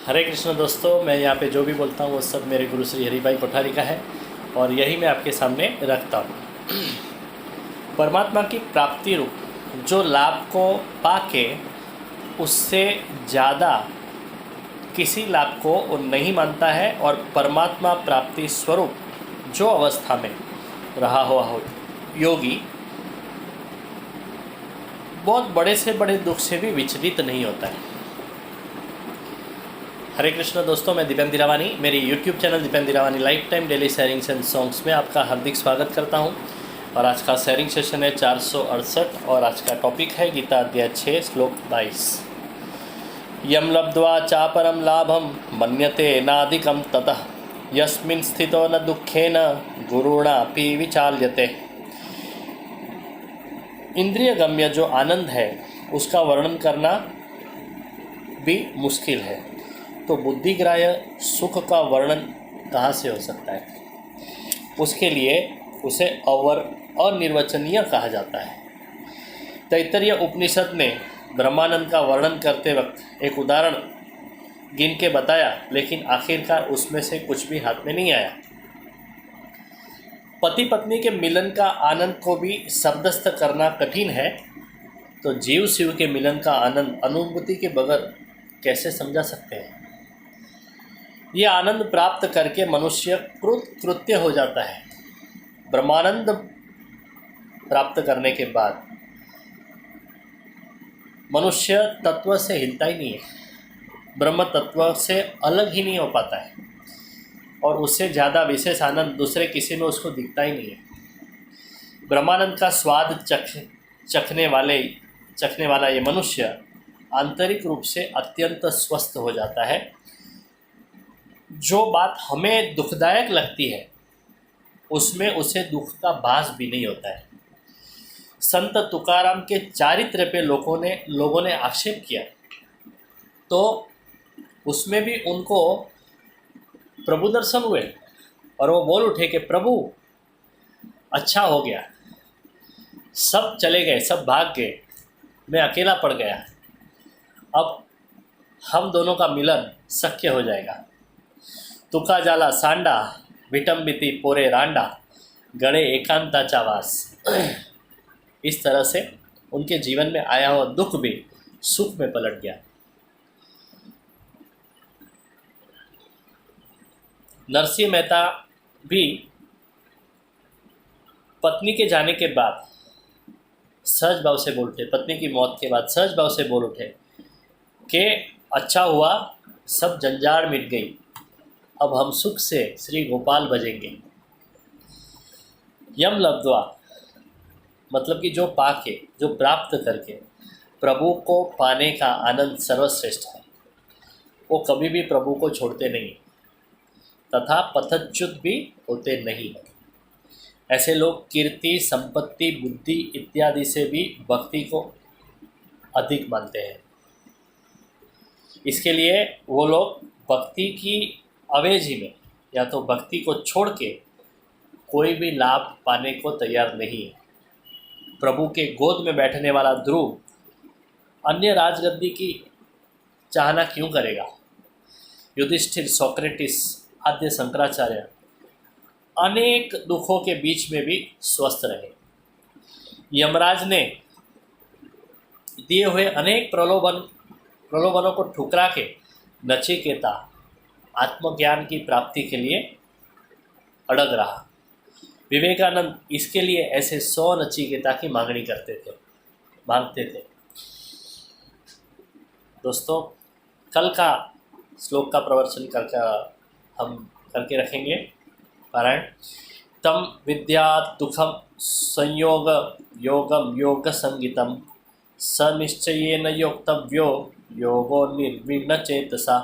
हरे कृष्ण दोस्तों, मैं यहाँ पे जो भी बोलता हूँ वो सब मेरे गुरु श्री हरिभाई कोठारी का है और यही मैं आपके सामने रखता हूँ। परमात्मा की प्राप्ति रूप जो लाभ को पाके उससे ज़्यादा किसी लाभ को वो नहीं मानता है और परमात्मा प्राप्ति स्वरूप जो अवस्था में रहा हुआ हो योगी बहुत बड़े से बड़े दुख से भी विचलित नहीं होता है। हरे कृष्ण दोस्तों, मैं दीपेंद्र दिरावानी मेरी YouTube channel Deependra Dirawani life time daily sharings and songs में आपका हार्दिक स्वागत करता हूं। और आज का शेयरिंग सेशन है 468 और आज का टॉपिक है गीता अध्याय 6 श्लोक 22। यम लब्ध्वा चापरम लाभम मन्यते नाधिकम ततः यस्मिन् स्थितो न दुखेन गुरुणापि विचाल्यते। इंद्रिय गम्य जो आनंद है उसका वर्णन करना भी मुश्किल है, तो बुद्धिग्राह्य सुख का वर्णन कहाँ से हो सकता है। उसके लिए उसे अनिर्वचनीय कहा जाता है। तैत्तरीय उपनिषद ने ब्रह्मानंद का वर्णन करते वक्त एक उदाहरण गिन के बताया, लेकिन आखिरकार उसमें से कुछ भी हाथ में नहीं आया। पति पत्नी के मिलन का आनंद को भी शब्दस्थ करना कठिन है, तो जीव शिव के मिलन का आनंद अनुभूति के बगैर कैसे समझा सकते हैं। यह आनंद प्राप्त करके मनुष्य कृत्य हो जाता है। ब्रह्मानंद प्राप्त करने के बाद मनुष्य तत्व से हिलता ही नहीं है, ब्रह्म तत्व से अलग ही नहीं हो पाता है और उससे ज़्यादा विशेष आनंद दूसरे किसी में उसको दिखता ही नहीं है। ब्रह्मानंद का स्वाद चखने वाला ये मनुष्य आंतरिक रूप से अत्यंत स्वस्थ हो जाता है। जो बात हमें दुखदायक लगती है उसमें उसे दुख का भास भी नहीं होता है। संत तुकाराम के चारित्र पे लोगों ने आक्षेप किया, तो उसमें भी उनको प्रभु दर्शन हुए और वो बोल उठे कि प्रभु अच्छा हो गया, सब चले गए, सब भाग गए, मैं अकेला पड़ गया, अब हम दोनों का मिलन शक्य हो जाएगा। तुका जाला सांडा विटंबिती पोरे रांडा गड़े एकांताचा वास। इस तरह से उनके जीवन में आया हुआ दुख भी सुख में पलट गया। नरसिंह मेहता भी पत्नी के जाने के बाद सहज भाव से बोल उठे, पत्नी की मौत के बाद सहज भाव से बोल उठे कि अच्छा हुआ, सब जंजाड़ मिट गई, अब हम सुख से श्री गोपाल भजेंगे। यम लब्ध्वा मतलब कि जो पाके, जो प्राप्त करके प्रभु को पाने का आनंद सर्वश्रेष्ठ है। वो कभी भी प्रभु को छोड़ते नहीं तथा पथच्युत भी होते नहीं। ऐसे लोग कीर्ति, संपत्ति, बुद्धि इत्यादि से भी भक्ति को अधिक मानते हैं। इसके लिए वो लोग भक्ति की अवेजी में या तो भक्ति को छोड़ के कोई भी लाभ पाने को तैयार नहीं है। प्रभु के गोद में बैठने वाला ध्रुव अन्य राजगद्दी की चाहना क्यों करेगा। युधिष्ठिर, सोक्रेटिस आद्य शंकराचार्य अनेक दुखों के बीच में भी स्वस्थ रहे। यमराज ने दिए हुए अनेक प्रलोभनों को ठुकरा के नचिकेता आत्मज्ञान की प्राप्ति के लिए अड़ग रहा। विवेकानंद इसके लिए ऐसे 100 नचिकेता की मांगते थे। दोस्तों, कल का श्लोक का प्रवचन हम करके रखेंगे पारायण। तम विद्यात् दुखम संयोग योगम योग संगीतम स निश्चयेन योक्तव्यो योगो निर्विघ्न चेतसा।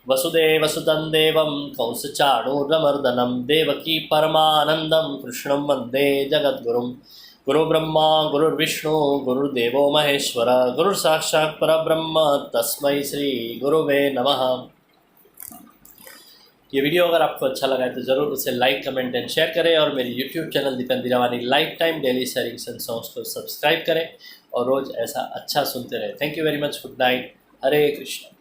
वसुदेवसुतं देवं कंसचाणूरमर्दनं देवकी परमानन्दं कृष्णं वन्दे जगद्गुरुं। गुरुब्रह्मा गुरुर्विष्णु गुरुर्देवो महेश्वर गुरुर्साक्षात् परब्रह्म तस्मै श्री गुरुवे नमः। ये वीडियो अगर आपको अच्छा लगा है तो ज़रूर उसे लाइक, कमेंट एंड शेयर करें और मेरी YouTube channel Deependra Dirawani life time daily sharings and songs को सब्सक्राइब करें और रोज़ ऐसा अच्छा सुनते रहें। Thank you very much. Good night. Hare Krishna.